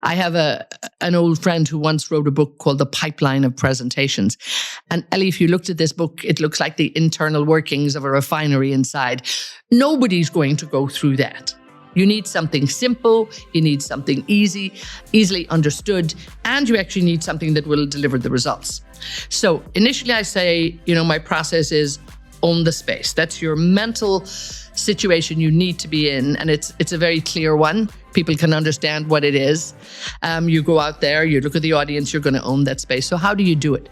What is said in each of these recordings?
I have an old friend who once wrote a book called The Pipeline of Presentations. And Ellie, if you looked at this book, it looks like the internal workings of a refinery inside. Nobody's going to go through that. You need something simple, you need something easily understood, and you actually need something that will deliver the results. So initially I say, my process is own the space. That's your mental situation you need to be in, and it's a very clear one. People can understand what it is. You go out there, you look at the audience, you're going to own that space. So how do you do it?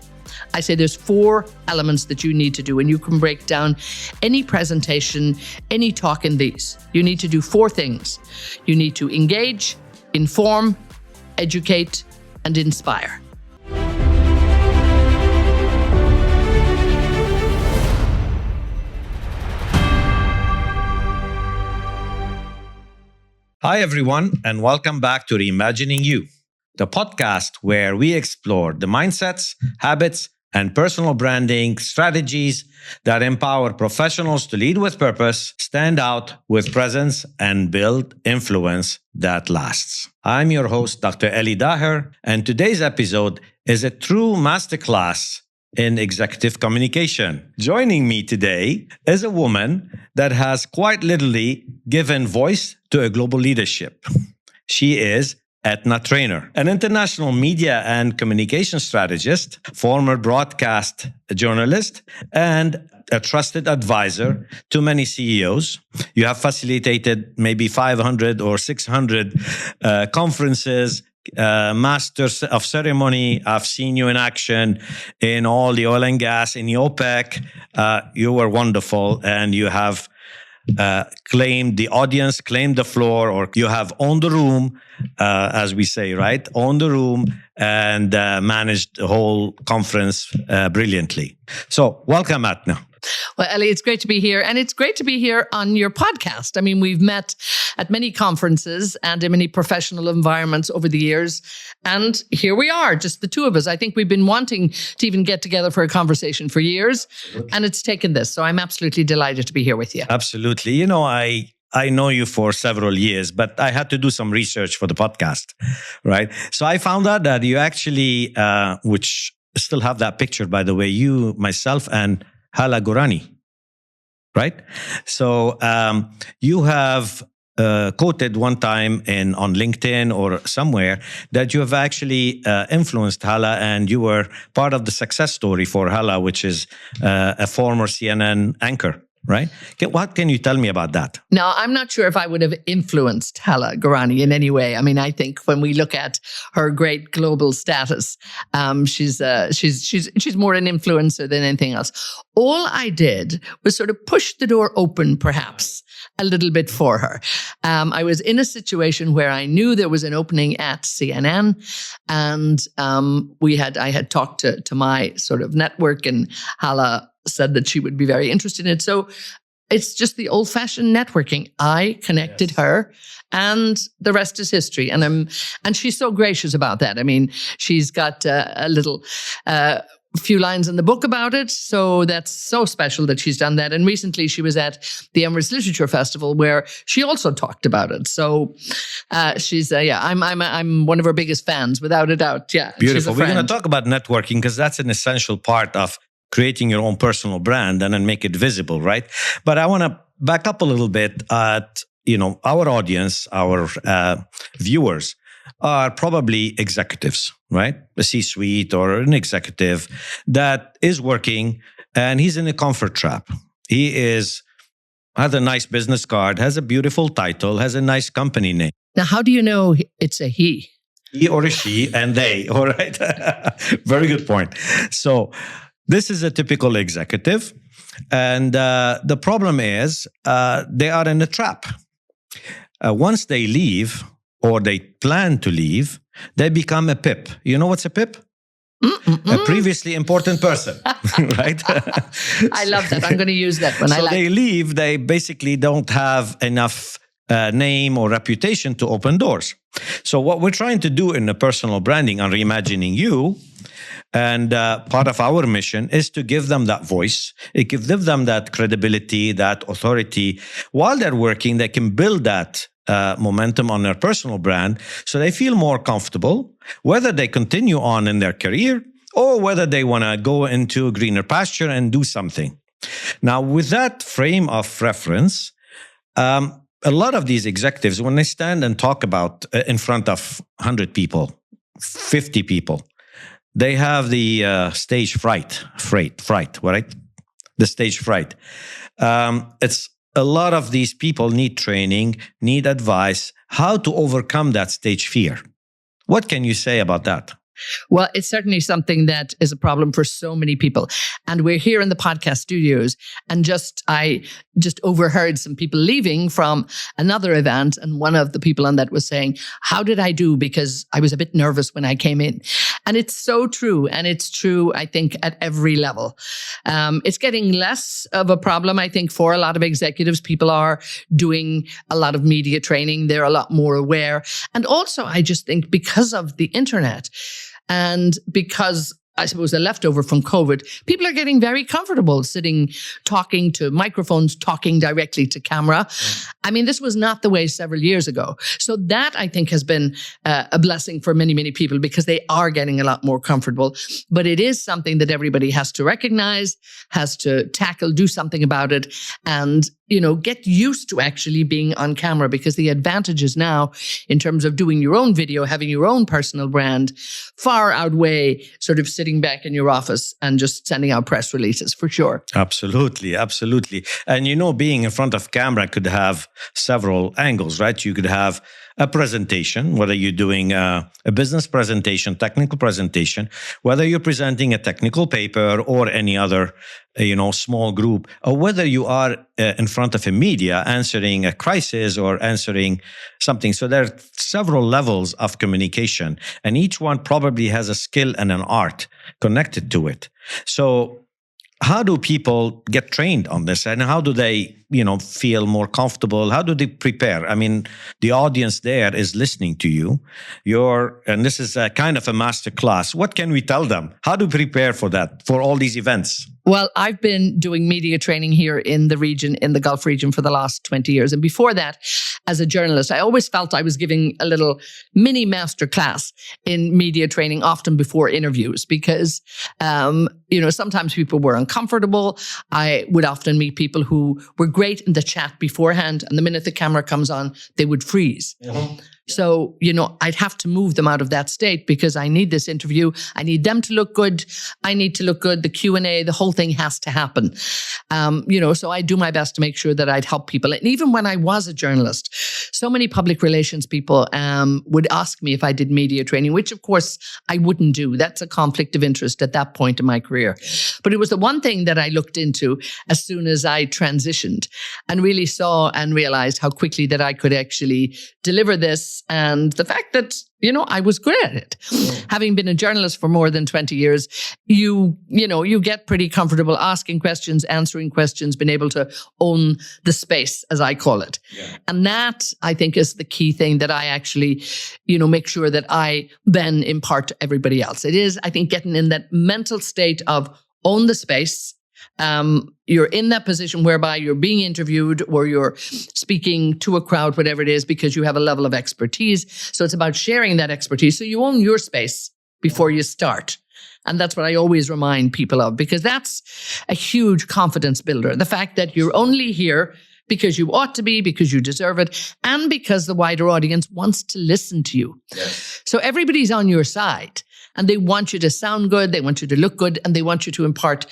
I say there's 4 elements that you need to do, and you can break down any presentation, any talk in these. You need to do 4 things. You need to engage, inform, educate, and inspire. Hi, everyone, and welcome back to Reimagining You, the podcast where we explore the mindsets, habits, and personal branding strategies that empower professionals to lead with purpose, stand out with presence, and build influence that lasts. I'm your host, Dr. Eli Daher, and today's episode is a true masterclass in executive communication. Joining me today is a woman that has quite literally given voice to a global leadership. She is Eithne Treanor, an international media and communication strategist, former broadcast journalist, and a trusted advisor to many CEOs. You have facilitated maybe 500 or 600 conferences, masters of ceremony. I've seen you in action in all the oil and gas, in the OPEC. You were wonderful, and you have claimed the audience, claimed the floor, or you have owned the room, as we say, right? Owned the room and managed the whole conference brilliantly. So welcome, Eithne. Well, Ellie, it's great to be here. And it's great to be here on your podcast. I mean, we've met at many conferences and in many professional environments over the years. And here we are, just the 2 of us. I think we've been wanting to even get together for a conversation for years. Absolutely. And it's taken this. So I'm absolutely delighted to be here with you. Absolutely. I know you for several years, but I had to do some research for the podcast, right? So I found out that you actually, which still have that picture, by the way, you, myself, and Hala Gourani, right? So you have quoted one time on LinkedIn or somewhere that you have actually influenced Hala, and you were part of the success story for Hala, which is a former CNN anchor. Right? What can you tell me about that? Now, I'm not sure if I would have influenced Hala Gourani in any way. I mean, I think when we look at her great global status, she's more an influencer than anything else. All I did was sort of push the door open, perhaps, a little bit for her. I was in a situation where I knew there was an opening at CNN, and I had talked to my sort of network, and Hala said that she would be very interested in it. So it's just the old-fashioned networking. I connected her, and the rest is history. And she's so gracious about that. I mean, she's got a little few lines in the book about it. So that's so special that she's done that. And recently she was at the Emirates Literature Festival, where she also talked about it. So she's I'm one of her biggest fans, without a doubt. Yeah, beautiful. We're going to talk about networking because that's an essential part of creating your own personal brand and then make it visible, right? But I want to back up a little bit at, our audience, our viewers are probably executives, right? A C-suite or an executive that is working, and he's in a comfort trap. He has a nice business card, has a beautiful title, has a nice company name. Now, how do you know it's a he? He or a she and they, all right? Very good point. So this is a typical executive, and the problem is they are in a trap. Once they leave, or they plan to leave, they become a PIP. You know what's a PIP? A previously important person, right? I love that. I'm going to use that one. So they leave, they basically don't have enough name or reputation to open doors. So what we're trying to do in the personal branding on Reimagining You, and part of our mission, is to give them that voice, give them that credibility, that authority. While they're working, they can build that momentum on their personal brand, so they feel more comfortable, whether they continue on in their career or whether they want to go into a greener pasture and do something. Now, with that frame of reference, a lot of these executives, when they stand and talk about in front of 100 people, 50 people, they have the stage fright, right? The stage fright. It's a lot of these people need training, need advice, how to overcome that stage fear. What can you say about that? Well, it's certainly something that is a problem for so many people. And we're here in the podcast studios, and I just overheard some people leaving from another event. And one of the people on that was saying, how did I do? Because I was a bit nervous when I came in. And it's so true. And it's true, I think, at every level. It's getting less of a problem, I think, for a lot of executives. People are doing a lot of media training. They're a lot more aware. And also, I just think because of the internet, and because I suppose a leftover from COVID, people are getting very comfortable sitting, talking to microphones, talking directly to camera. I mean, this was not the way several years ago. So that, I think, has been a blessing for many, many people because they are getting a lot more comfortable. But it is something that everybody has to recognize, has to tackle, do something about it, and get used to actually being on camera, because the advantages now in terms of doing your own video, having your own personal brand, far outweigh sort of sitting back in your office and just sending out press releases, for sure. Absolutely. And being in front of camera could have several angles, right? You could have a presentation, whether you're doing a business presentation, technical presentation, whether you're presenting a technical paper or any other, small group, or whether you are in front of a media answering a crisis or answering something. So there are several levels of communication, and each one probably has a skill and an art connected to it. So how do people get trained on this, and how do they, feel more comfortable? How do they prepare? I mean, the audience there is listening to you. And this is a kind of a master class. What can we tell them? How to prepare for that, for all these events? Well, I've been doing media training here in the region, in the Gulf region, for the last 20 years. And before that, as a journalist, I always felt I was giving a little mini master class in media training, often before interviews, because, sometimes people were uncomfortable. I would often meet people who were great in the chat beforehand, and the minute the camera comes on, they would freeze. Mm-hmm. So, I'd have to move them out of that state because I need this interview. I need them to look good. I need to look good. The Q&A, the whole thing has to happen. So I do my best to make sure that I'd help people. And even when I was a journalist, so many public relations people would ask me if I did media training, which of course I wouldn't do. That's a conflict of interest at that point in my career. But it was the one thing that I looked into as soon as I transitioned and really saw and realized how quickly that I could actually deliver this. And the fact that, I was good at it. Yeah. Having been a journalist for more than 20 years, you get pretty comfortable asking questions, answering questions, being able to own the space, as I call it. Yeah. And that, I think, is the key thing that I actually, make sure that I then impart to everybody else. It is, I think, getting in that mental state of own the space. You're in that position whereby you're being interviewed or you're speaking to a crowd, whatever it is, because you have a level of expertise. So it's about sharing that expertise. So you own your space before you start. And that's what I always remind people of, because that's a huge confidence builder. The fact that you're only here because you ought to be, because you deserve it, and because the wider audience wants to listen to you. Yes. So everybody's on your side, and they want you to sound good, they want you to look good, and they want you to impart,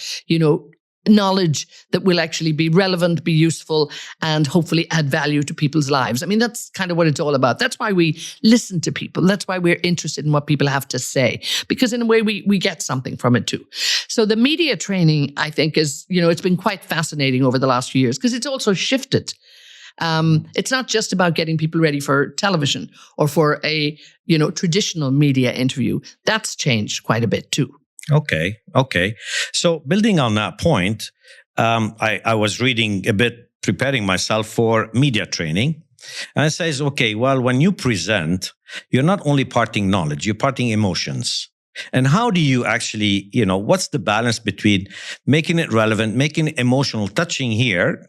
knowledge that will actually be relevant, be useful, and hopefully add value to people's lives. I mean, that's kind of what it's all about. That's why we listen to people. That's why we're interested in what people have to say, because in a way we get something from it too. So the media training, I think, is, it's been quite fascinating over the last few years because it's also shifted. It's not just about getting people ready for television or for a, traditional media interview. That's changed quite a bit too. Okay. So building on that point, I was reading a bit, preparing myself for media training. And it says, okay, well, when you present, you're not only parting knowledge, you're parting emotions. And how do you actually, what's the balance between making it relevant, making it emotional, touching here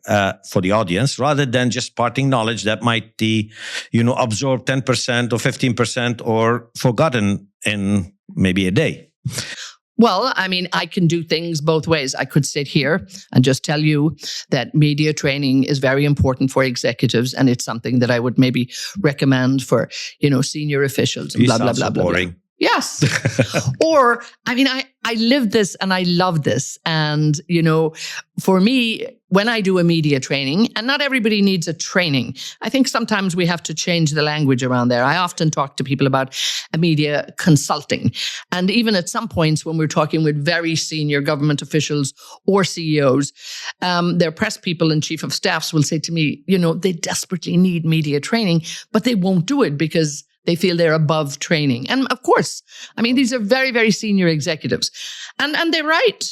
for the audience, rather than just parting knowledge that might be, absorbed 10% or 15% or forgotten in maybe a day? Well, I mean, I can do things both ways. I could sit here and just tell you that media training is very important for executives, and it's something that I would maybe recommend for, senior officials. You blah, sound blah, so blah, blah, boring. blah. Yes. Or, I mean, I live this and I love this. And, for me, when I do a media training, and not everybody needs a training, I think sometimes we have to change the language around there. I often talk to people about a media consulting. And even at some points when we're talking with very senior government officials or CEOs, their press people and chief of staffs will say to me, they desperately need media training, but they won't do it because they feel they're above training. And of course, I mean, these are very, very senior executives. And they're right.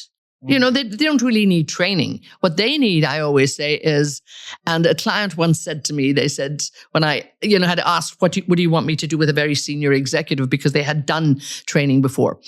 They don't really need training. What they need, I always say, is, and a client once said to me, they said, when I, had asked, what do you want me to do with a very senior executive? Because they had done training before.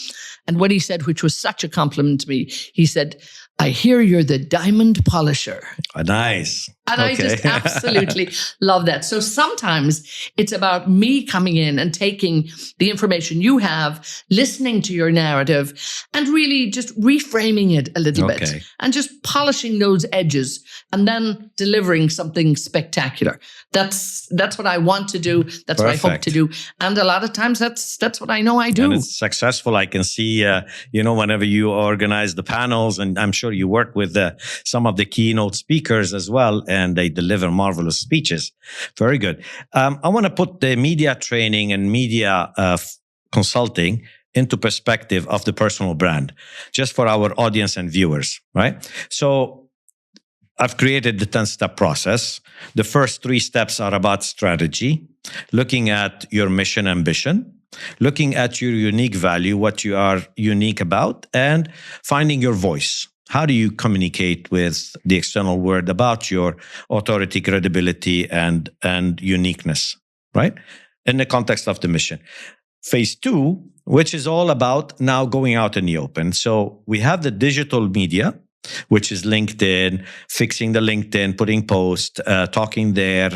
And what he said, which was such a compliment to me, he said, I hear you're the diamond polisher. Nice. And I just absolutely love that. So sometimes it's about me coming in and taking the information you have, listening to your narrative, and really just reframing it a little bit and just polishing those edges and then delivering something spectacular. That's what I want to do. That's what I hope to do. And a lot of times that's what I know I do. And it's successful. I can see, whenever you organize the panels, and I'm sure you work with some of the keynote speakers as well, and they deliver marvelous speeches. Very good. I want to put the media training and media consulting into perspective of the personal brand, just for our audience and viewers, right? So I've created the 10-step process. The first 3 steps are about strategy, looking at your mission, ambition, looking at your unique value, what you are unique about, and finding your voice. How do you communicate with the external world about your authority, credibility, and uniqueness, right? In the context of the mission. Phase 2, which is all about now going out in the open. So we have the digital media, which is LinkedIn, fixing the LinkedIn, putting posts, talking there,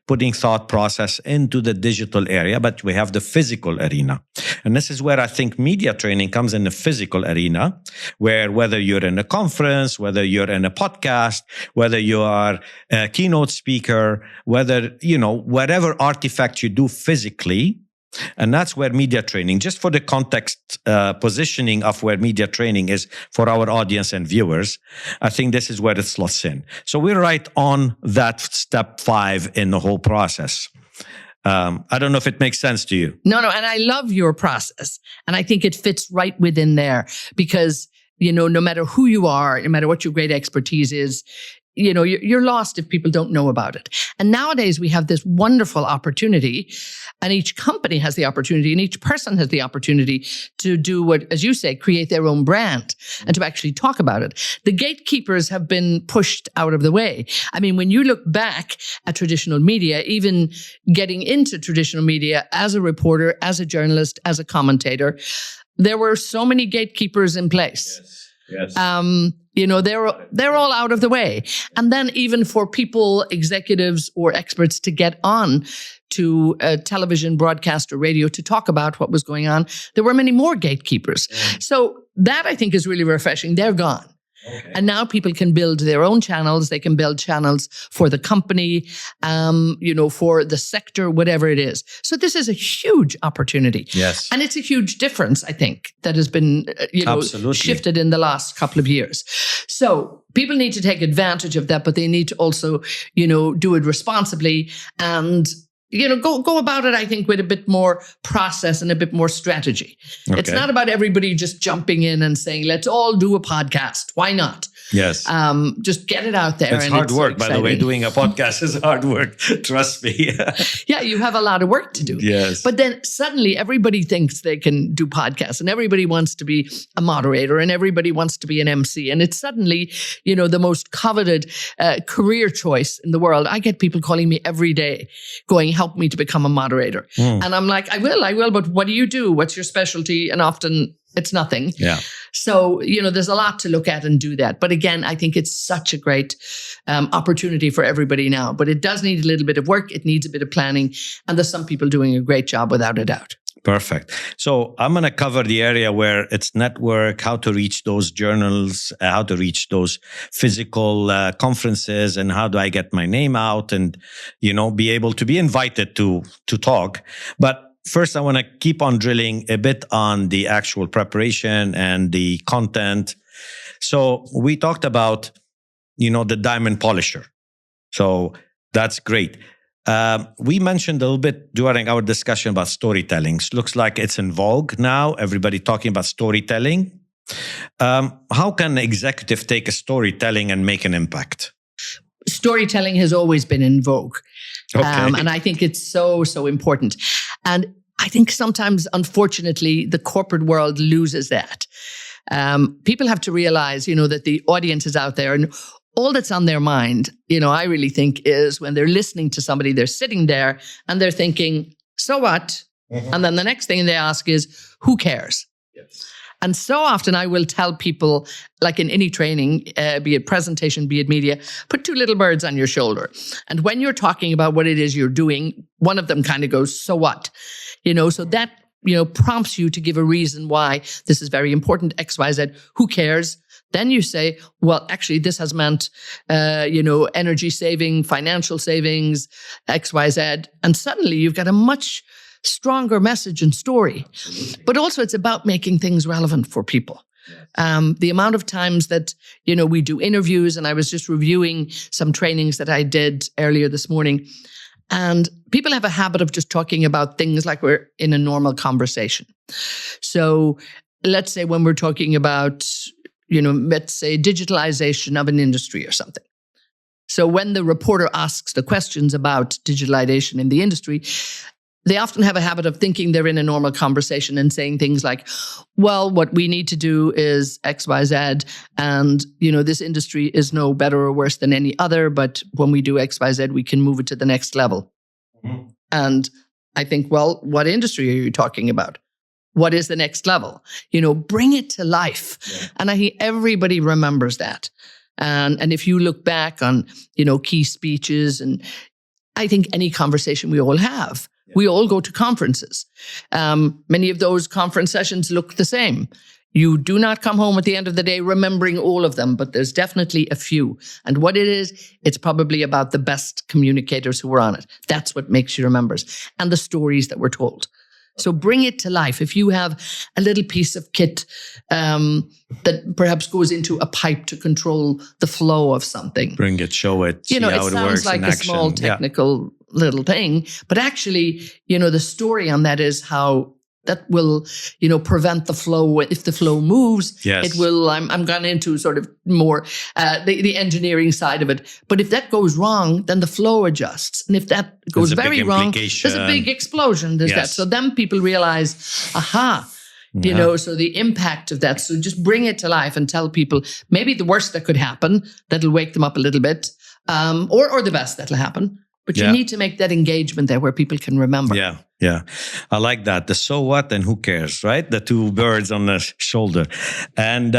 putting thought process into the digital area. But we have the physical arena. And this is where I think media training comes in the physical arena, where whether you're in a conference, whether you're in a podcast, whether you are a keynote speaker, whether, whatever artifact you do physically. And that's where media training, just for the context positioning of where media training is for our audience and viewers, I think this is where it slots in. So we're right on that step 5 in the whole process. I don't know if it makes sense to you. No, and I love your process. And I think it fits right within there because, no matter who you are, no matter what your great expertise is, you're lost if people don't know about it. And nowadays we have this wonderful opportunity, and each company has the opportunity and each person has the opportunity to do what, as you say, create their own brand and to actually talk about it. The gatekeepers have been pushed out of the way. I mean, when you look back at traditional media, even getting into traditional media as a reporter, as a journalist, as a commentator, there were so many gatekeepers in place. Yes. They're all out of the way. And then even for people, executives or experts to get on to a television broadcast or radio to talk about what was going on, there were many more gatekeepers. So that I think is really refreshing. They're gone. Okay. And now people can build their own channels. They can build channels for the company, for the sector, whatever it is. So this is a huge opportunity. Yes. And it's a huge difference, I think, that has been, shifted in the last couple of years. So people need to take advantage of that, but they need to also, do it responsibly and go about it, I think, with a bit more process and a bit more strategy. Okay. It's not about everybody just jumping in and saying, let's all do a podcast. Why not? Yes. Just get it out there. It's hard work, by the way. Doing a podcast is hard work. Trust me. Yeah, you have a lot of work to do. Yes. But then suddenly everybody thinks they can do podcasts, and everybody wants to be a moderator, and everybody wants to be an MC. And it's suddenly, the most coveted career choice in the world. I get people calling me every day going, help me to become a moderator. And I'm like, I will. But what do you do? What's your specialty? And often it's nothing. Yeah. So, there's a lot to look at and do that. But again, I think it's such a great opportunity for everybody now. But it does need a little bit of work. It needs a bit of planning. And there's some people doing a great job without a doubt. Perfect. So I'm going to cover the area where it's network, how to reach those journals, how to reach those physical conferences, and how do I get my name out and, be able to be invited to talk. But first, I want to keep on drilling a bit on the actual preparation and the content. So we talked about, the diamond polisher. So that's great. We mentioned a little bit during our discussion about storytelling. Looks like it's in vogue now. Everybody talking about storytelling. How can an executive take a storytelling and make an impact? Storytelling has always been in vogue. Okay. And I think it's so, so important. And I think sometimes, unfortunately, the corporate world loses that. People have to realize, that the audience is out there, and all that's on their mind, I really think, is when they're listening to somebody, they're sitting there and they're thinking, so what? Mm-hmm. And then the next thing they ask is, who cares? Yes. And so often I will tell people, like in any training, be it presentation, be it media, put two little birds on your shoulder. And when you're talking about what it is you're doing, one of them kind of goes, so what? So that, prompts you to give a reason why this is very important, X, Y, Z. Who cares? Then you say, well, actually, this has meant, energy saving, financial savings, X, Y, Z. And suddenly you've got a much stronger message and story. But also it's about making things relevant for people. The amount of times that, we do interviews, and I was just reviewing some trainings that I did earlier this morning, and people have a habit of just talking about things like we're in a normal conversation. So let's say when we're talking about, let's say digitalization of an industry or something. So when the reporter asks the questions about digitalization in the industry, they often have a habit of thinking they're in a normal conversation and saying things like, well, what we need to do is X, Y, Z. And, this industry is no better or worse than any other. But when we do X, Y, Z, we can move it to the next level. Mm-hmm. And I think, well, what industry are you talking about? What is the next level? Bring it to life. Yeah. And I think everybody remembers that. And if you look back on, key speeches, and I think any conversation we all have, we all go to conferences. Many of those conference sessions look the same. You do not come home at the end of the day remembering all of them, but there's definitely a few. And what it is, it's probably about the best communicators who were on it. That's what makes you remember. And the stories that were told. So bring it to life. If you have a little piece of kit that perhaps goes into a pipe to control the flow of something. Bring it, show it, see how it sounds works like in a action. small technical little thing, but actually, the story on that is how that will, prevent the flow. If the flow moves, yes. It will, I'm gone into sort of more the engineering side of it. But if that goes wrong, then the flow adjusts. And if that goes very wrong, there's a big explosion. There's that. So then people realize, aha, so the impact of that. So just bring it to life and tell people maybe the worst that could happen, that'll wake them up a little bit, or the best that'll happen. But you need to make that engagement there where people can remember. Yeah. I like that. The so what and who cares, right? The two birds on the shoulder. And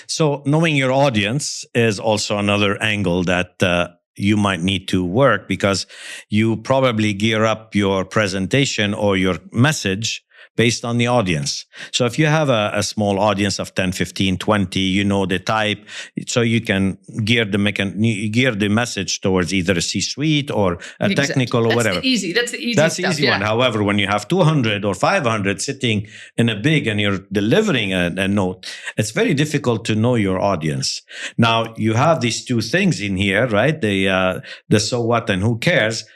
so knowing your audience is also another angle that you might need to work, because you probably gear up your presentation or your message based on the audience. So if you have a small audience of 10, 15, 20, the type, so you can gear the message towards either a C-suite or a technical or whatever. That's the easy That's stuff, the easy one. However, when you have 200 or 500 sitting in a big and you're delivering a note, it's very difficult to know your audience. Now, you have these two things in here, right? The so what and who cares.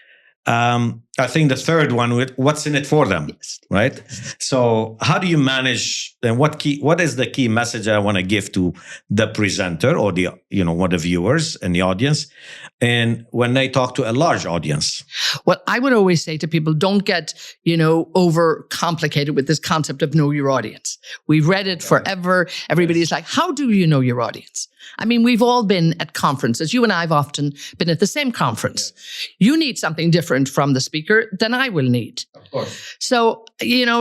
I think the third one with what's in it for them, Yes. right? So how do you manage, and what is the key message I want to give to the presenter or the, what the viewers and the audience, and when they talk to a large audience? Well, I would always say to people, don't get, over complicated with this concept of know your audience. We've read it forever. Everybody's like, how do you know your audience? I mean, we've all been at conferences. You and I have often been at the same conference. You need something different from the speaker than I will need. Of course. So,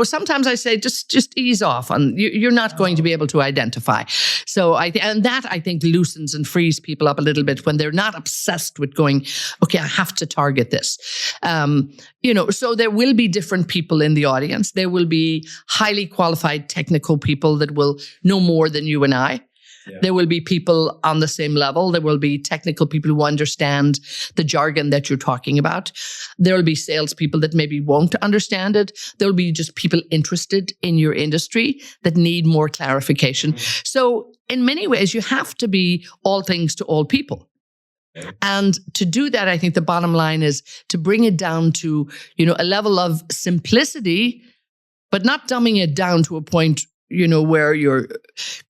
sometimes I say, just ease off, and you're not going to be able to identify. So I think loosens and frees people up a little bit when they're not obsessed with going, okay, I have to target this. So there will be different people in the audience. There will be highly qualified technical people that will know more than you and I. Yeah. There will be people on the same level. There will be technical people who understand the jargon that you're talking about. There will be salespeople that maybe won't understand it. There will be just people interested in your industry that need more clarification. Mm-hmm. So in many ways, you have to be all things to all people. Okay. And to do that, I think the bottom line is to bring it down to, a level of simplicity, but not dumbing it down to a point where you're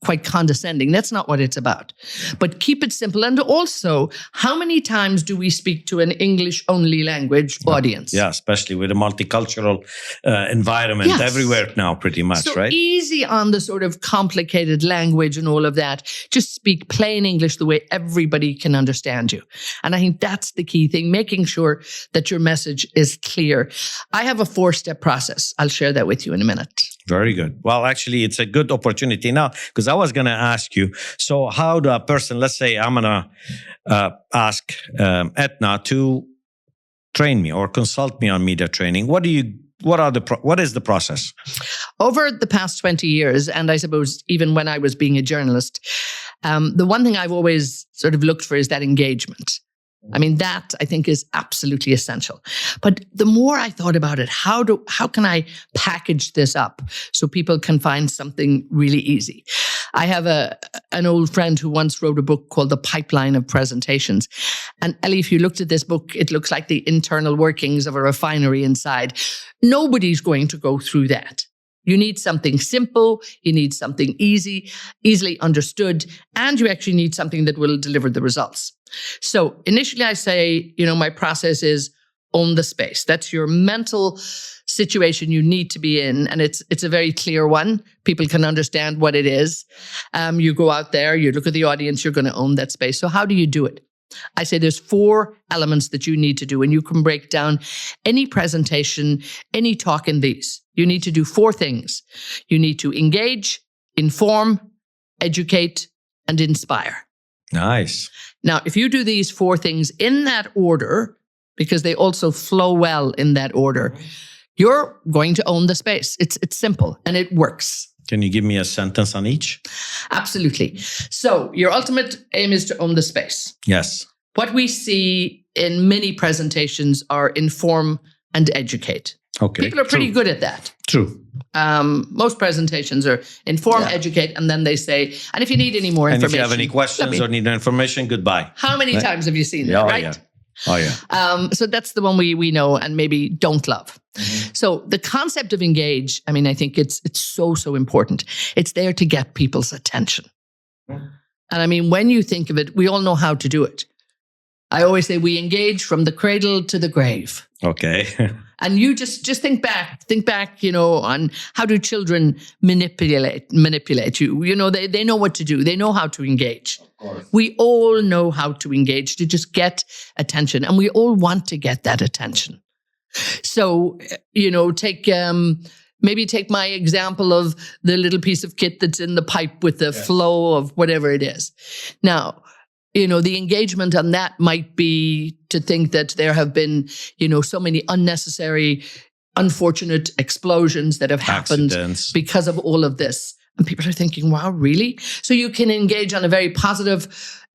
quite condescending. That's not what it's about. But keep it simple. And also, how many times do we speak to an English-only language audience? Yeah, especially with a multicultural environment everywhere now, pretty much, so right? Easy on the sort of complicated language and all of that. Just speak plain English the way everybody can understand you. And I think that's the key thing, making sure that your message is clear. I have a 4-step process. I'll share that with you in a minute. Very good. Well, actually, it's a good opportunity now, because I was going to ask you, so how do a person, let's say I'm going to ask Eithne to train me or consult me on media training. What is the process? Over the past 20 years, and I suppose even when I was being a journalist, the one thing I've always sort of looked for is that engagement. I mean, that I think is absolutely essential. But the more I thought about it, how can I package this up so people can find something really easy? I have an old friend who once wrote a book called The Pipeline of Presentations. And Ellie, if you looked at this book, it looks like the internal workings of a refinery inside. Nobody's going to go through that. You need something simple, you need something easily understood, and you actually need something that will deliver the results. So initially I say, my process is own the space. That's your mental situation you need to be in. And it's a very clear one. People can understand what it is. You go out there, you look at the audience, you're going to own that space. So how do you do it? I say there's 4 elements that you need to do, and you can break down any presentation, any talk in these. You need to do 4 things. You need to engage, inform, educate, and inspire. Nice. Now, if you do these 4 things in that order, because they also flow well in that order, you're going to own the space. It's simple and it works. Can you give me a sentence on each? Absolutely. So your ultimate aim is to own the space. Yes. What we see in many presentations are inform and educate. Okay. People are pretty good at that. True. Most presentations are inform, educate, and then they say, and if you need any more information. And if you have any questions or need information, goodbye. How many times have you seen that, right? Yeah. Oh, yeah. So that's the one we know and maybe don't love. Mm-hmm. So the concept of engage, I mean, I think it's so important. It's there to get people's attention. Mm-hmm. And I mean, when you think of it, we all know how to do it. I always say we engage from the cradle to the grave. Okay. And you just think back, on how do children manipulate you. They know what to do. They know how to engage. Of course. We all know how to engage to just get attention. And we all want to get that attention. So, take my example of the little piece of kit that's in the pipe with the flow of whatever it is. Now, the engagement on that might be to think that there have been, so many unnecessary, unfortunate explosions that have happened because of all of this. And people are thinking, wow, really? So you can engage on a very positive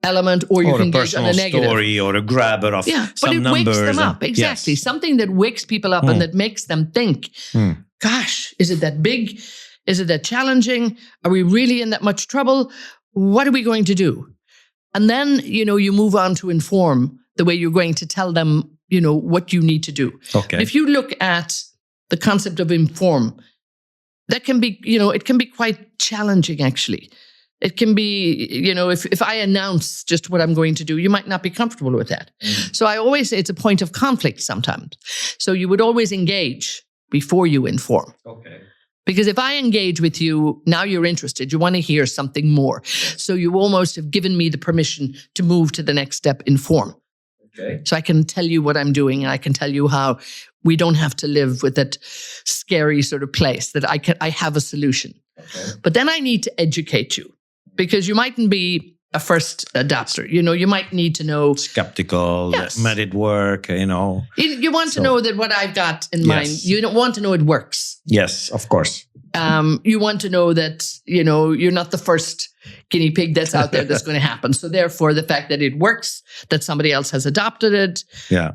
element, or you can engage on a negative. Story or a grabber of some numbers. Wakes them up. Exactly. Yes. Something that wakes people up and that makes them think, gosh, is it that big? Is it that challenging? Are we really in that much trouble? What are we going to do? And then, you move on to inform the way you're going to tell them what you need to do. Okay. But if you look at the concept of inform, that can be, it can be quite challenging, actually. It can be, if I announce just what I'm going to do, you might not be comfortable with that. So I always say it's a point of conflict sometimes. So you would always engage before you inform. Okay. Because if I engage with you, now you're interested, you want to hear something more. So you almost have given me the permission to move to the next step, inform. Okay. So I can tell you what I'm doing, and I can tell you how we don't have to live with that scary sort of place, that I have a solution. Okay. But then I need to educate you, because you mightn't be a first adopter. You might need to know. Skeptical, Yes. might it work, You want to know that what I've got in mind, you don't want to know it works. Yes, of course. You want to know that, you're not the first guinea pig that's out there that's going to happen. So therefore, the fact that it works, that somebody else has adopted it. Yeah.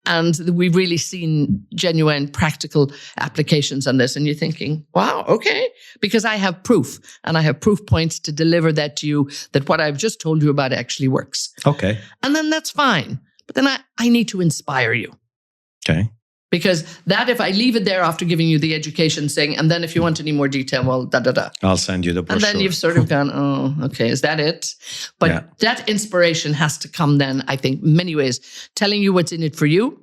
And we've really seen genuine practical applications on this. And you're thinking, wow, okay, because I have proof, and I have proof points to deliver that to you, that what I've just told you about actually works. Okay. And then that's fine. But then I need to inspire you. Okay. Because that, if I leave it there after giving you the education, saying, and then if you want any more detail, well, I'll send you the brochure. And then you've sort of gone, oh, okay, is that it? But that inspiration has to come then, I think, many ways, telling you what's in it for you,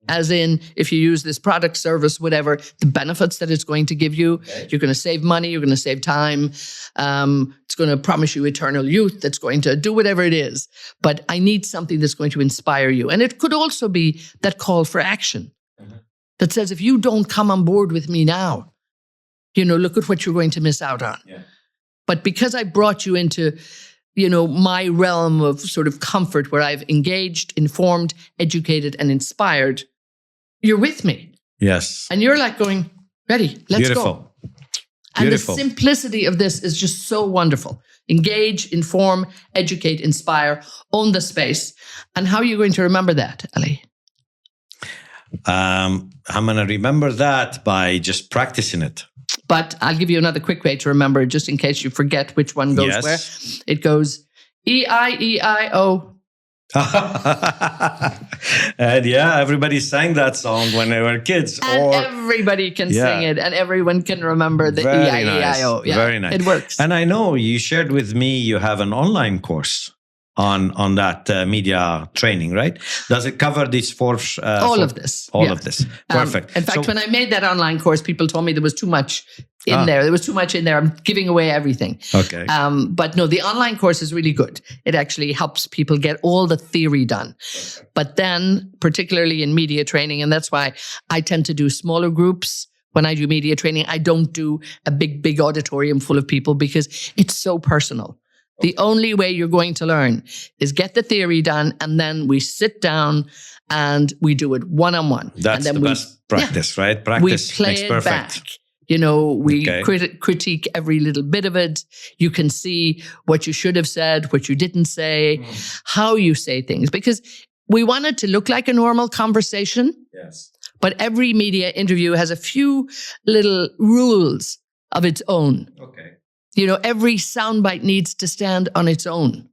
as in, if you use this product, service, whatever, the benefits that it's going to give you. Okay. You're going to save money, you're going to save time. It's going to promise you eternal youth. It's going to do whatever it is. But I need something that's going to inspire you. And it could also be that call for action. That says, if you don't come on board with me now, look at what you're going to miss out on. Yeah. But because I brought you into, my realm of sort of comfort, where I've engaged, informed, educated, and inspired, you're with me. Yes. And you're like going, ready, let's Beautiful. go. And the simplicity of this is just so wonderful. Engage, inform, educate, inspire, own the space. And how are you going to remember that, Ellie? I'm going to remember that by just practicing it. But I'll give you another quick way to remember, just in case you forget which one goes where. It goes E-I-E-I-O. And everybody sang that song when they were kids. And everybody can sing it, and everyone can remember the E-I-E-I-O. Nice. Yeah, very nice. It works. And I know you shared with me you have an online course on that media training, right? Does it cover these four? All of this. All of this. Perfect. In fact, when I made that online course, people told me there was too much in there. There was too much in there. I'm giving away everything. Okay. But no, the online course is really good. It actually helps people get all the theory done. Okay. But then, particularly in media training, and that's why I tend to do smaller groups. When I do media training, I don't do a big auditorium full of people, because it's so personal. The only way you're going to learn is get the theory done, and then we sit down and we do it one-on-one. That's and then the best practice, right? Practice makes perfect. Back. We critique every little bit of it. You can see what you should have said, what you didn't say, how you say things. Because we want it to look like a normal conversation. Yes. But every media interview has a few little rules of its own. Okay. Every soundbite needs to stand on its own.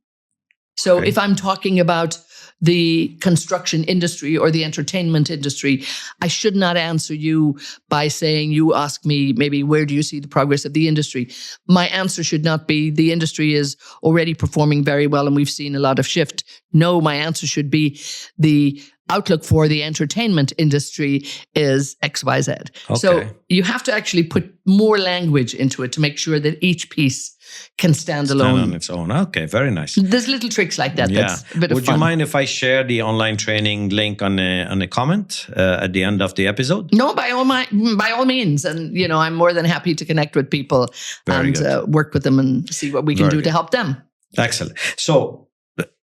So if I'm talking about the construction industry or the entertainment industry, I should not answer you by saying, you ask me, maybe, where do you see the progress of the industry? My answer should not be, the industry is already performing very well and we've seen a lot of shift. No, my answer should be, the outlook for the entertainment industry is XYZ. Okay. So you have to actually put more language into it to make sure that each piece can stand alone. On its own. Okay, very nice. There's little tricks like that. Yeah. That's a bit of Would fun. you mind if I share the online training link on a comment at the end of the episode? No, by all means. And, I'm more than happy to connect with people and work with them and see what we can do to help them. Excellent. So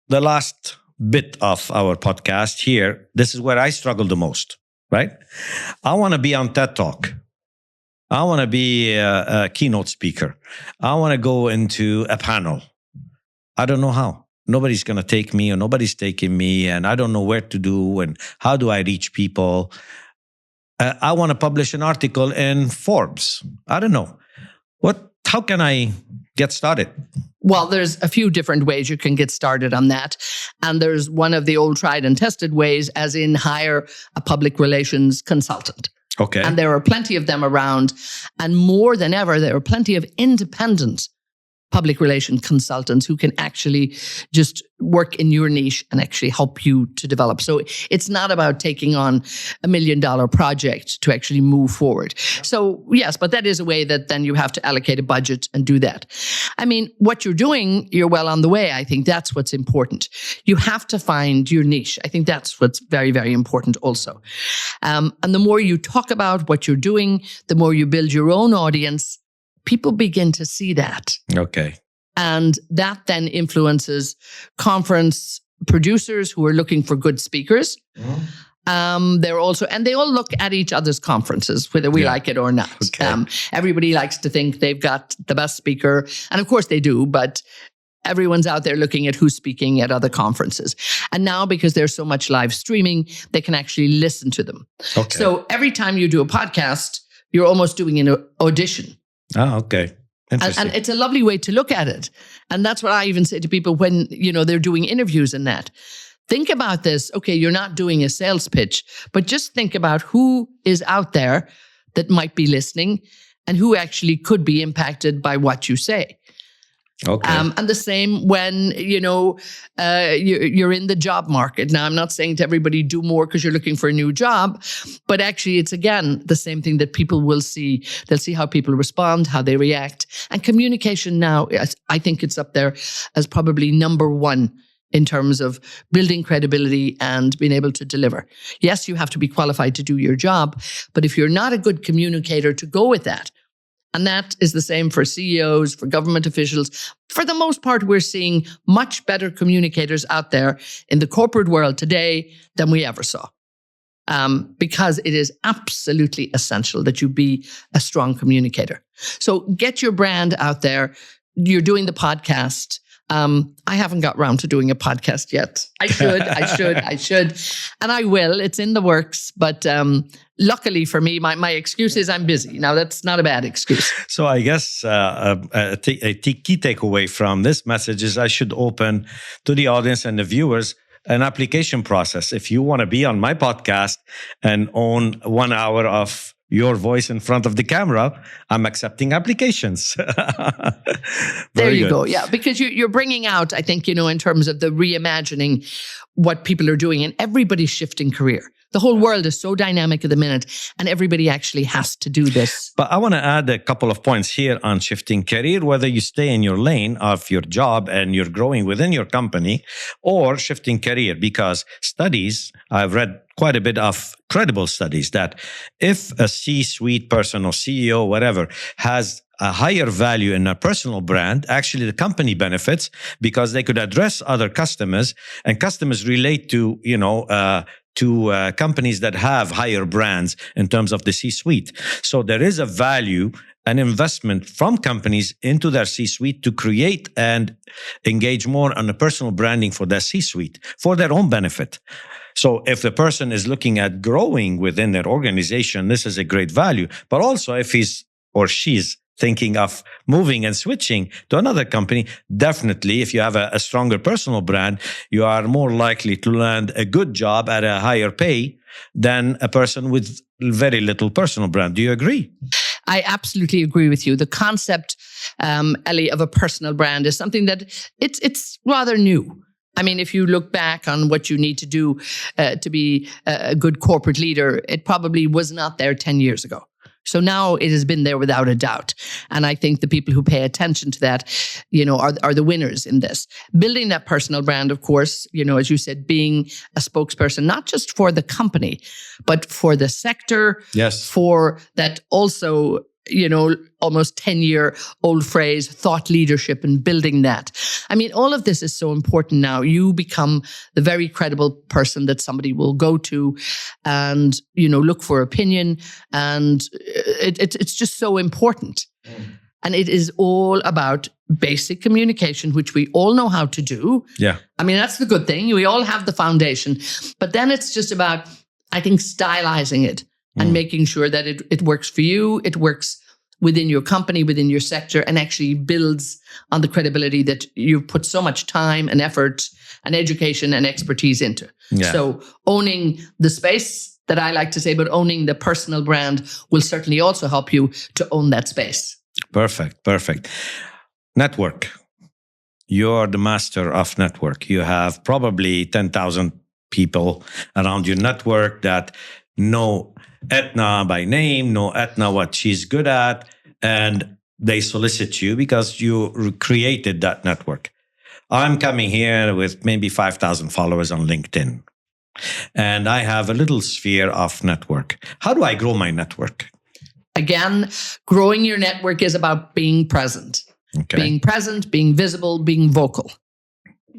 the last bit of our podcast here, this is where I struggle the most, right? I want to be on TED Talk. I want to be a keynote speaker. I want to go into a panel. I don't know how. Nobody's going to take me, or nobody's taking me, and I don't know where to do and how do I reach people. I want to publish an article in Forbes. I don't know. How can I get started? Well, there's a few different ways you can get started on that. And there's one of the old tried and tested ways, as in hire a public relations consultant. Okay. And there are plenty of them around. And more than ever, there are plenty of independent public relations consultants who can actually just work in your niche and actually help you to develop. So it's not about taking on $1 million project to actually move forward. So yes, but that is a way that then you have to allocate a budget and do that. I mean, what you're doing, you're well on the way. I think that's what's important. You have to find your niche. I think that's what's very, very important also. And the more you talk about what you're doing, the more you build your own audience, people begin to see that. Okay. And that then influences conference producers who are looking for good speakers. They're also, and they all look at each other's conferences, whether we like it or not. Okay. Everybody likes to think they've got the best speaker. And of course they do, but everyone's out there looking at who's speaking at other conferences. And now, because there's so much live streaming, they can actually listen to them. Okay. So every time you do a podcast, you're almost doing an audition. Oh, okay. Interesting. And it's a lovely way to look at it. And that's what I even say to people when, they're doing interviews and that. Think about this. Okay, you're not doing a sales pitch, but just think about who is out there that might be listening and who actually could be impacted by what you say. Okay. And the same when, you're in the job market. Now, I'm not saying to everybody do more because you're looking for a new job, but actually it's, again, the same thing that people will see. They'll see how people respond, how they react. And communication now, I think it's up there as probably number one in terms of building credibility and being able to deliver. Yes, you have to be qualified to do your job, but if you're not a good communicator to go with that, and that is the same for CEOs, for government officials. For the most part, we're seeing much better communicators out there in the corporate world today than we ever saw. Because it is absolutely essential that you be a strong communicator. So get your brand out there. You're doing the podcast. I haven't got round to doing a podcast yet. I should. And I will. It's in the works. But luckily for me, my excuse is I'm busy. Now, that's not a bad excuse. So I guess a key takeaway from this message is I should open to the audience and the viewers an application process. If you want to be on my podcast and own 1 hour of your voice in front of the camera, I'm accepting applications. There you go. Yeah, because you're bringing out, I think, in terms of the reimagining what people are doing, and everybody's shifting career. The whole world is so dynamic at the minute, and everybody actually has to do this. But I want to add a couple of points here on shifting career, whether you stay in your lane of your job and you're growing within your company, or shifting career, because studies, I've read quite a bit of credible studies that if a C-suite person or CEO, whatever, has a higher value in a personal brand, actually the company benefits because they could address other customers, and customers relate to, companies that have higher brands in terms of the C-suite. So there is a value, an investment from companies into their C-suite to create and engage more on the personal branding for their C-suite for their own benefit. So if the person is looking at growing within their organization, this is a great value. But also if he's or she's thinking of moving and switching to another company, definitely, if you have a stronger personal brand, you are more likely to land a good job at a higher pay than a person with very little personal brand. Do you agree? I absolutely agree with you. The concept, Ellie, of a personal brand is something that it's rather new. I mean, if you look back on what you need to do to be a good corporate leader, it probably was not there 10 years ago. So now it has been there without a doubt. And I think the people who pay attention to that, are the winners in this. Building that personal brand, of course, as you said, being a spokesperson, not just for the company, but for the sector. Yes. For that also, almost 10-year-old phrase, thought leadership, and building that. I mean, all of this is so important now. You become the very credible person that somebody will go to and, look for opinion. And it's just so important. And it is all about basic communication, which we all know how to do. Yeah. I mean, that's the good thing. We all have the foundation. But then it's just about, I think, stylizing it and making sure that it works for you, it works within your company, within your sector, and actually builds on the credibility that you've put so much time and effort and education and expertise into. Yeah. So owning the space, that I like to say, but owning the personal brand will certainly also help you to own that space. Perfect. Network. You're the master of network. You have probably 10,000 people around your network that know Eithne by name, know Eithne what she's good at, and they solicit you because you created that network. I'm coming here with maybe 5,000 followers on LinkedIn, and I have a little sphere of network. How do I grow my network? Again, growing your network is about being present. Okay. Being present, being visible, being vocal.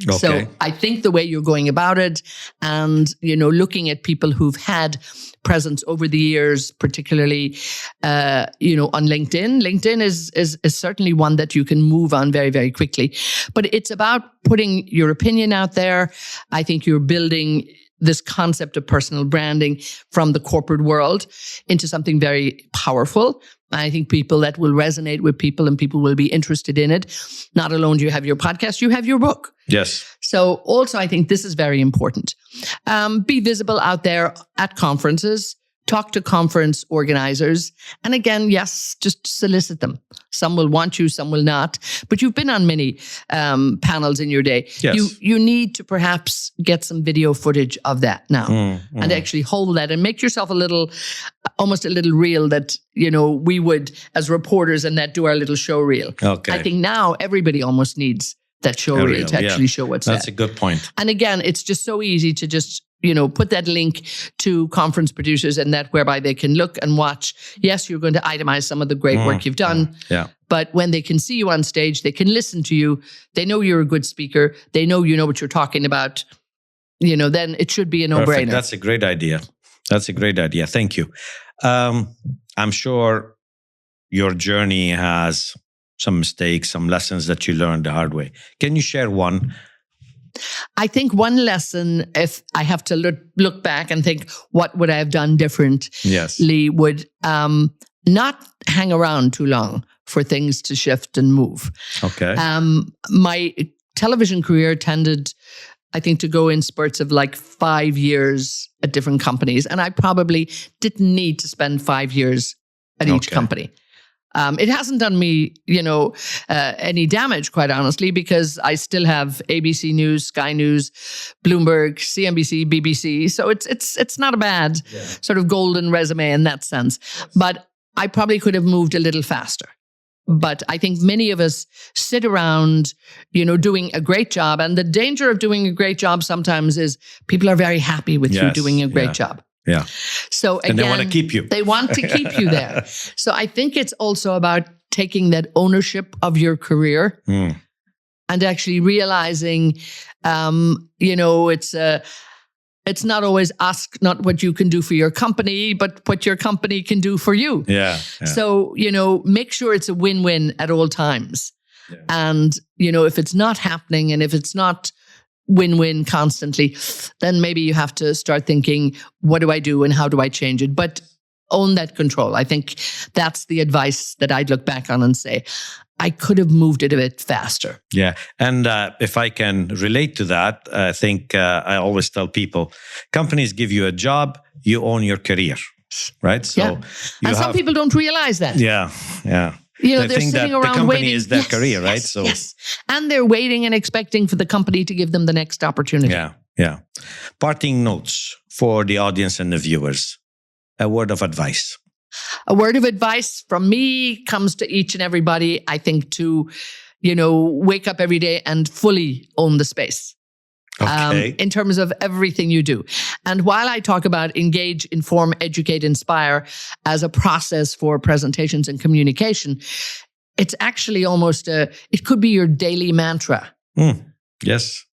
Okay. So I think the way you're going about it and, looking at people who've had presence over the years, particularly, on LinkedIn. LinkedIn is certainly one that you can move on very, very quickly. But it's about putting your opinion out there. I think you're building this concept of personal branding from the corporate world into something very powerful. I think that will resonate with people and people will be interested in it. Not alone do you have your podcast, you have your book. Yes. So also I think this is very important. Be visible out there at conferences, talk to conference organizers. And again, yes, just solicit them. Some will want you, some will not. But you've been on many panels in your day. Yes. You need to perhaps get some video footage of that now and actually hold that and make yourself almost a little reel that, we would as reporters and that do our little show reel. Okay. I think now everybody almost needs that show reel to actually show what's That's there. a good point. And again, it's just so easy to just, put that link to conference producers and that whereby they can look and watch. Yes, you're going to itemize some of the great work you've done. Yeah. But when they can see you on stage, they can listen to you. They know you're a good speaker. They know you know what you're talking about. Then it should be a no-brainer. Perfect. That's a great idea. Thank you. I'm sure your journey has some mistakes, some lessons that you learned the hard way. Can you share one? I think one lesson, if I have to look back and think, what would I have done differently? Yes. Would not hang around too long for things to shift and move. Okay. My television career tended, I think, to go in spurts of like 5 years at different companies. And I probably didn't need to spend 5 years at each company. It hasn't done me, any damage, quite honestly, because I still have ABC News, Sky News, Bloomberg, CNBC, BBC. So it's not a bad sort of golden resume in that sense. But I probably could have moved a little faster. But I think many of us sit around, doing a great job. And the danger of doing a great job sometimes is people are very happy with you doing a great job. Yeah. So again, and they want to keep you. They want to keep you there. So I think it's also about taking that ownership of your career and actually realizing, it's not always not what you can do for your company, but what your company can do for you. Yeah. So, make sure it's a win-win at all times. Yeah. And, if it's not happening and if it's not win-win constantly, then maybe you have to start thinking, what do I do and how do I change it? But own that control. I think that's the advice that I'd look back on and say, I could have moved it a bit faster. Yeah. And if I can relate to that, I think I always tell people, companies give you a job, you own your career, right? So and some people don't realize that. Yeah. They're sitting around the company waiting. is their career, right? Yes. And they're waiting and expecting for the company to give them the next opportunity. Yeah. Parting notes for the audience and the viewers. A word of advice. A word of advice from me comes to each and everybody, I think, to, wake up every day and fully own the space. Okay. In terms of everything you do. And while I talk about engage, inform, educate, inspire as a process for presentations and communication, it's actually almost it could be your daily mantra. Yes.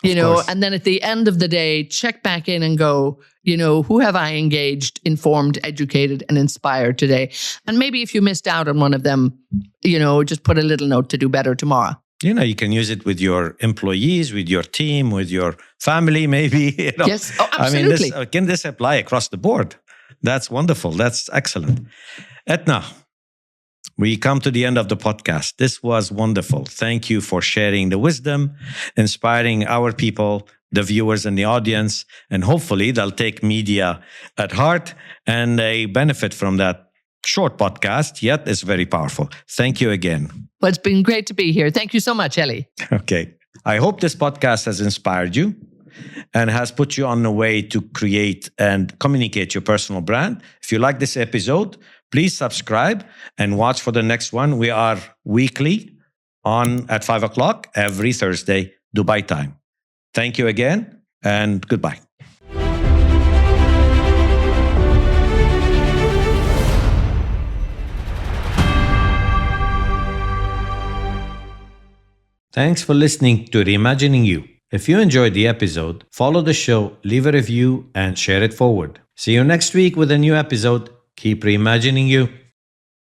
And then at the end of the day, check back in and go, who have I engaged, informed, educated, and inspired today? And maybe if you missed out on one of them, just put a little note to do better tomorrow. You can use it with your employees, with your team, with your family, maybe. Yes, absolutely. Can this apply across the board? That's wonderful. That's excellent. Eithne, we come to the end of the podcast. This was wonderful. Thank you for sharing the wisdom, inspiring our people, the viewers and the audience, and hopefully they'll take media at heart and they benefit from that short podcast, yet it's very powerful. Thank you again. Well, it's been great to be here. Thank you so much, Ellie. Okay. I hope this podcast has inspired you and has put you on the way to create and communicate your personal brand. If you like this episode, please subscribe and watch for the next one. We are weekly on at 5 o'clock every Thursday, Dubai time. Thank you again and goodbye. Thanks for listening to Reimagining You. If you enjoyed the episode, follow the show, leave a review, and share it forward. See you next week with a new episode. Keep reimagining you.